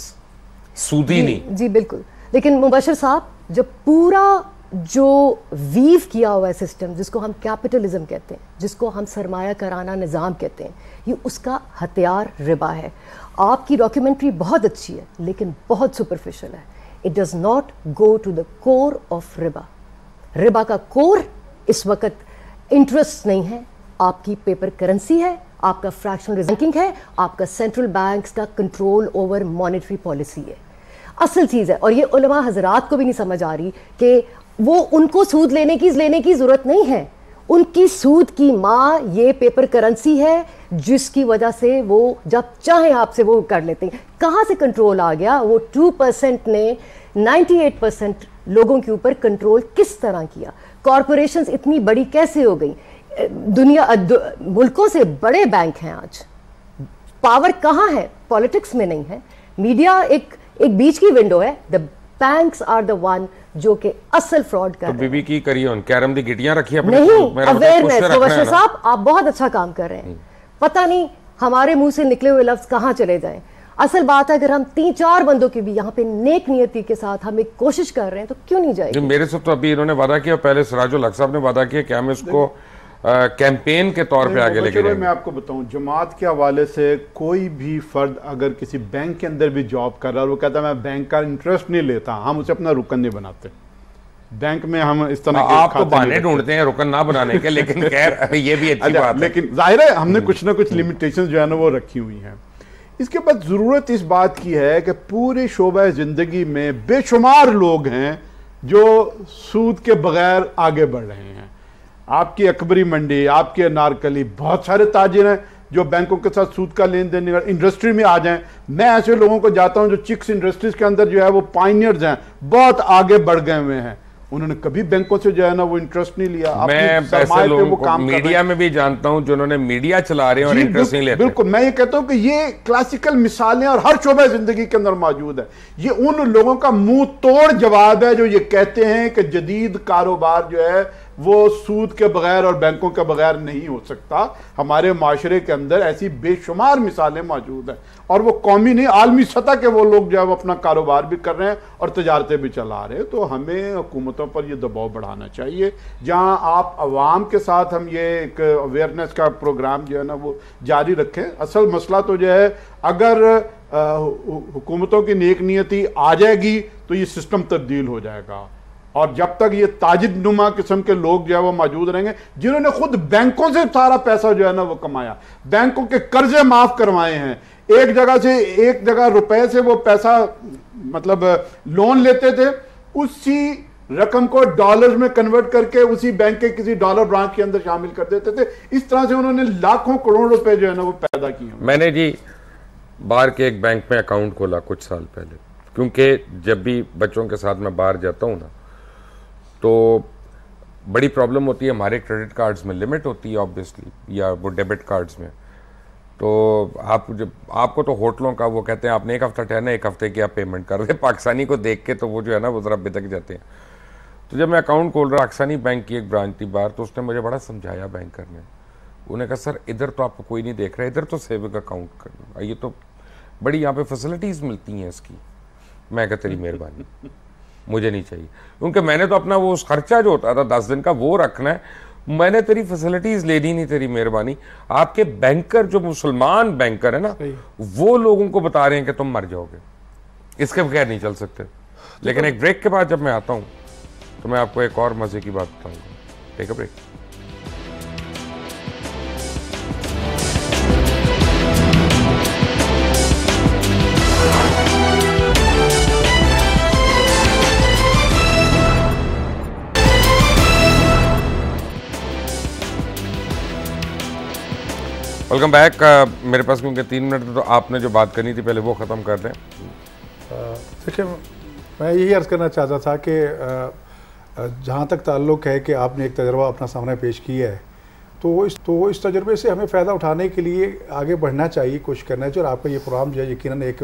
सूदी नहीं। जी बिल्कुल, लेकिन मुबशर साहब, जब पूरा जो वीव किया हुआ है सिस्टम, जिसको हम कैपिटलिज्म कहते हैं, जिसको हम सरमाया कराना निज़ाम कहते हैं, ये उसका हथियार रिबा है। आपकी डॉक्यूमेंट्री बहुत अच्छी है लेकिन बहुत सुपरफिशियल है। It does not go to the core of रिबा। रिबा का कोर इस वक्त इंटरेस्ट नहीं है, आपकी पेपर करेंसी है, आपका फ्रैक्शनल बैंकिंग है, आपका सेंट्रल बैंक्स का कंट्रोल ओवर मॉनेटरी पॉलिसी है, असल चीज़ है। और ये उलमा हजरात को भी नहीं समझ आ रही कि वो उनको सूद लेने की ज़रूरत नहीं है। उनकी सूद की माँ ये पेपर करेंसी है जिसकी वजह से वो जब चाहे आपसे वो कर लेते हैं। कहाँ से कंट्रोल आ गया? वो 2% ने 98% लोगों के ऊपर कंट्रोल किस तरह किया? कॉरपोरेशंस इतनी बड़ी कैसे हो गई? मुल्कों से बड़े बैंक हैं आज। पावर कहाँ है? पॉलिटिक्स में नहीं है। मीडिया एक बीच की विंडो है। The banks are the one जो कि असल फ्रॉड कर रहे हैं। बीबी की करिए उन कैरम दी गिटियां रखी अपने नहीं, अवेयरनेस। मुबश्शिर साहब, आप बहुत अच्छा काम कर रहे हैं। पता नहीं हमारे मुंह से निकले हुए लफ्ज कहाँ चले जाएं। असल बात है, अगर हम 3-4 बंदों की भी यहाँ पे नेक नियति के साथ हम एक कोशिश कर रहे हैं तो क्यों नहीं जाएगी? मेरे से तो अभी इन्होंने वादा किया, पहले सिराजुल हक साहब ने वादा किया कि हम इसको कैंपेन के तौर पे आगे लेके जाएंगे। मैं आपको बताऊं, जमात के हवाले से कोई भी फर्द अगर किसी बैंक के अंदर भी जॉब कर रहा है, वो कहता है मैं बैंक का इंटरेस्ट नहीं लेता, हम उसे अपना रुकन नहीं बनाते। बैंक में हम इस तरह के आप तो बहाने ढूंढते हैं रुकन ना बनाने के, लेकिन खैर ये भी अच्छी बात है। लेकिन जाहिर है हमने कुछ ना कुछ लिमिटेशंस जो है ना वो रखी हुई हैं। इसके बाद ज़रूरत इस बात की है कि पूरे शोबा ज़िंदगी में बेशुमार लोग हैं जो सूद के बगैर आगे बढ़ रहे हैं। आपकी अकबरी मंडी, आपके अनारकली, बहुत सारे ताजिर हैं जो बैंकों के साथ सूद का लेन देन इंडस्ट्री में आ जाएं। मैं ऐसे लोगों को जाता हूं जो चिक्स इंडस्ट्रीज के अंदर जो है वो पायनियर्स हैं, बहुत आगे बढ़ गए हुए हैं। उन्होंने कभी बैंकों से जो है ना वो इंटरेस्ट नहीं लिया। मैं ऐसे लोगों को मीडिया में भी जानता हूं जिन्होंने मीडिया चला रहे हैं और इंटरेस्ट नहीं लेते। बिल्कुल, मैं ये कहता हूं कि ये क्लासिकल मिसालें और हर शोबा जिंदगी के अंदर मौजूद है। ये उन लोगों का मुंह तोड़ जवाब है जो ये कहते हैं कि जदीद कारोबार जो है वो सूद के बगैर और बैंकों के बगैर नहीं हो सकता। हमारे माशरे के अंदर ऐसी बेशुमार मिसालें मौजूद हैं और वो कौमी नहीं, आलमी सतह के वो लोग जो है वो अपना कारोबार भी कर रहे हैं और तजारतें भी चला रहे हैं। तो हमें हुकूमतों पर ये दबाव बढ़ाना चाहिए। जहां आप अवाम के साथ हम ये एक अवेयरनेस का प्रोग्राम जो है ना वो जारी रखें। असल मसला तो जो है, अगर हुकूमतों की नेक नियति आ जाएगी तो ये सिस्टम तब्दील हो जाएगा। और जब तक ये ताजिद नुमा किस्म के लोग जो है वो मौजूद रहेंगे, जिन्होंने खुद बैंकों से सारा पैसा जो है ना वो कमाया, बैंकों के कर्जे माफ करवाए हैं, एक जगह रुपए से वो पैसा मतलब लोन लेते थे, उसी रकम को डॉलर्स में कन्वर्ट करके उसी बैंक के किसी डॉलर ब्रांच के अंदर शामिल कर देते थे। इस तरह से उन्होंने लाखों करोड़ रुपए जो है ना वो पैदा किए। मैंने जी बाहर के एक बैंक में अकाउंट खोला कुछ साल पहले, क्योंकि जब भी बच्चों के साथ मैं बाहर जाता हूँ ना तो बड़ी प्रॉब्लम होती है। हमारे क्रेडिट कार्ड्स में लिमिट होती है ऑब्वियसली, या वो डेबिट कार्ड्स में। तो आपको तो होटलों का वो कहते हैं आपने एक हफ्ता ठहरना, एक हफ्ते की आप पेमेंट कर दें। पाकिस्तानी को देख के तो वो जो है ना वो ज़रा बिदक जाते हैं। तो जब मैं अकाउंट खोल रहा, पाकिस्तानी बैंक की एक ब्रांच थी बाहर, तो उसने मुझे बड़ा समझाया बैंकर ने। उन्होंने कहा सर इधर तो आपको कोई नहीं देख रहा, इधर तो सेविंग अकाउंट करना, ये तो बड़ी यहाँ पे फैसिलिटीज़ मिलती हैं इसकी। मैं कहा तेरी मेहरबानी, मुझे नहीं चाहिए, क्योंकि मैंने तो अपना वो उस खर्चा जो होता था 10 दिन का वो रखना है। मैंने तेरी फैसिलिटीज लेनी नहीं, तेरी मेहरबानी। आपके बैंकर जो मुसलमान बैंकर है ना वो लोगों को बता रहे हैं कि तुम मर जाओगे, इसके बगैर नहीं चल सकते। लेकिन एक ब्रेक के बाद जब मैं आता हूं तो मैं आपको एक और मजे की बात बताऊंगा। Take a break. Welcome back. मेरे पास क्योंकि 3 मिनट तो आपने जो बात करनी थी पहले वो ख़त्म कर दें। देखिए, मैं यही अर्ज़ करना चाहता था कि जहाँ तक ताल्लुक़ है कि आपने एक तजर्बा अपना सामने पेश किया है, तो इस तजर्बे से हमें फ़ायदा उठाने के लिए आगे बढ़ना चाहिए, कोशिश करना चाहिए। और आपका ये प्रोग्राम जो है यकीनन एक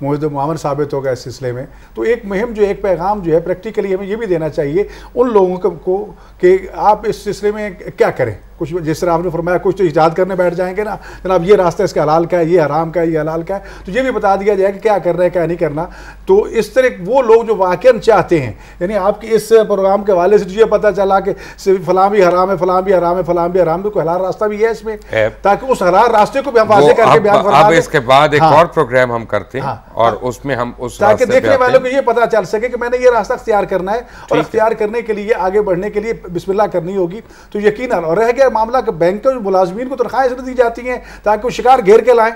मुहिद मामन साबित होगा इस सिलसिले में। तो एक मुहिम जो है, एक पैगाम जो है प्रैक्टिकली हमें ये भी देना चाहिए उन लोगों को कि आप इस सिलसिले में क्या करें। कुछ जिस तरह आपने फरमाया कुछ तो इजाद करने बैठ जाएंगे ना, जनाब ये रास्ता इसका हलाल का है, ये हराम का है, ये हलाल का है, तो ये भी बता दिया जाए कि क्या करना है क्या नहीं करना। तो इस तरह वो लोग जो वाकई चाहते हैं, यानी आपकी इस प्रोग्राम के हवाले से ये पता चला कि फलां भी हराम है, फलां भी हराम है, फलां भी हराम है, कोई हलाल रास्ता भी है इसमें, ताकि उस हलाल रास्ते को भी हम वाज़ेह करके बयान फरमा दें। इसके बाद एक और प्रोग्राम हम करते हैं और उसमें हम उस ताकि देखने वालों को ये पता चल सके कि मैंने ये रास्ता अख्तियार करना है, और अख्तियार करने के लिए आगे बढ़ने के लिए बिस्मिल्लाह करनी होगी। तो यकीनन, और रह गया मामला कि बैंक मुलाजमीन को तनख्वाहें इसलिए दी जाती हैं ताकि वो शिकार घेर के लाएं।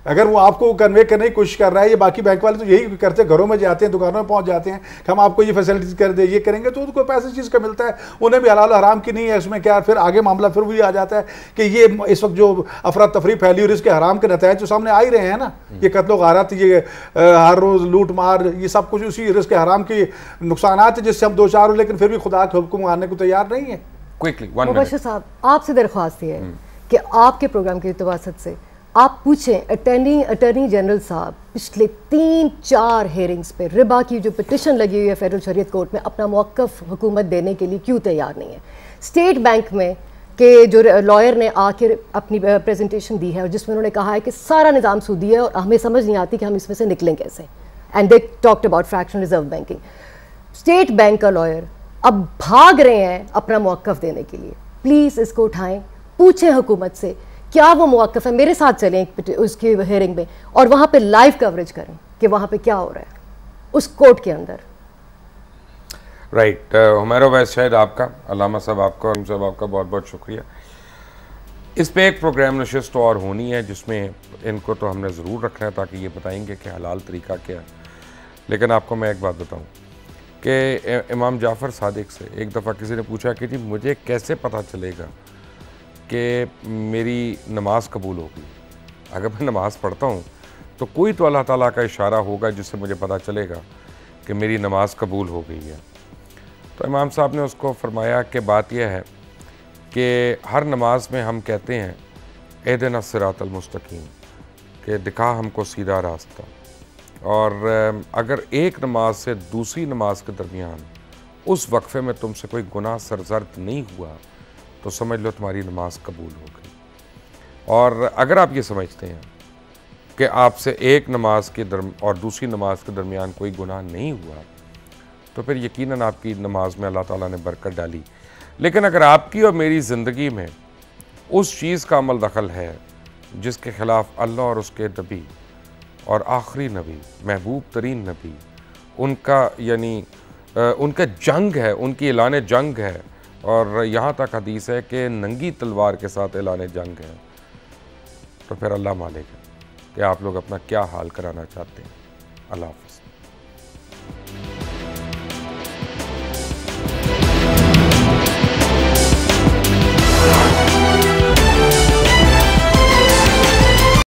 अगर वो आपको कन्वे करने की कोशिश कर रहा है, ये बाकी बैंक वाले तो यही करते हैं, घरों में जाते हैं, दुकानों में पहुंच जाते हैं कि हम आपको ये फैसिलिटीज कर दे, ये करेंगे, तो उनको पैसे चीज़ का मिलता है, उन्हें भी हलाल हराम की नहीं है उसमें क्या। फिर आगे मामला फिर भी आ जाता है कि ये इस वक्त जो अफरा तफरी फैली और इसके हराम के नतीजे जो सामने आ ही रहे हैं ना, ये कत्लो गारत, ये हर रोज़ लूट मार, ये सब कुछ उसी रिस्क हराम के नुकसान है जिससे हम दो चार हो, लेकिन फिर भी खुदा के हुक्म मानने को तैयार नहीं है। मुबश्शिर साहब, आपसे दरख्वास्त है कि आपके प्रोग्राम की तवासत से आप पूछें अटर्नी जनरल साहब पिछले 3-4 हेयरिंग्स पे रिबा की जो पिटिशन लगी हुई है फेडरल शरीयत कोर्ट में, अपना मौक़िफ़ हुकूमत देने के लिए क्यों तैयार नहीं है। स्टेट बैंक में के जो लॉयर ने आखिर अपनी प्रेजेंटेशन दी है और जिसमें उन्होंने कहा है कि सारा निज़ाम सूदी है और हमें समझ नहीं आती कि हम इसमें से निकलें कैसे, and they talked about fractional reserve banking. State bank का लॉयर अब भाग रहे हैं अपना मौक़िफ़ देने के लिए। प्लीज़ इसको उठाएं, पूछें हुकूमत से क्या वो मौक़िफ़ है, मेरे साथ चलें उसकी हेयरिंग में और वहाँ पे लाइव कवरेज करें कि वहाँ पे क्या हो रहा है उस कोर्ट के अंदर। राइट। हुमैरा वैस शायद आपका, अल्लामा साहब आपका, और साहब आपका बहुत बहुत शुक्रिया। इस पे एक प्रोग्राम नशिस्त और होनी है जिसमें इनको तो हमने ज़रूर रखना है ताकि ये बताएंगे कि हलाल तरीका क्या है। लेकिन आपको मैं एक बात बताऊँ कि इमाम जाफ़र सादिक से एक दफ़ा किसी ने पूछा कि जी मुझे कैसे पता चलेगा कि मेरी नमाज कबूल होगी। अगर मैं नमाज़ पढ़ता हूँ तो कोई तो अल्लाह ताला का इशारा होगा जिससे मुझे पता चलेगा कि मेरी नमाज कबूल हो गई है। तो इमाम साहब ने उसको फरमाया कि बात यह है कि हर नमाज में हम कहते हैं एहदिना सिरातल मुस्तकीम, कि दिखा हमको सीधा रास्ता। और अगर एक नमाज से दूसरी नमाज के दरमियान उस वक्फे में तुमसे कोई गुनाह सरजर्द नहीं हुआ तो समझ लो तुम्हारी नमाज कबूल हो गई। और अगर आप ये समझते हैं कि आपसे एक नमाज के और दूसरी नमाज के दरमियान कोई गुनाह नहीं हुआ तो फिर यकीनन आपकी नमाज में अल्लाह ताला ने बरकत डाली। लेकिन अगर आपकी और मेरी ज़िंदगी में उस चीज़ का अमल दखल है जिसके ख़िलाफ़ अल्लाह और उसके नबी और आखिरी नबी, महबूब तरीन नबी, उनका यानी उनका जंग है, उनकी ऐलान जंग है, और यहाँ तक हदीस है कि नंगी तलवार के साथ ऐलान जंग है, तो फिर अल्लाह मालिक है कि आप लोग अपना क्या हाल कराना चाहते हैं। अल्लाह हाफ़िज़।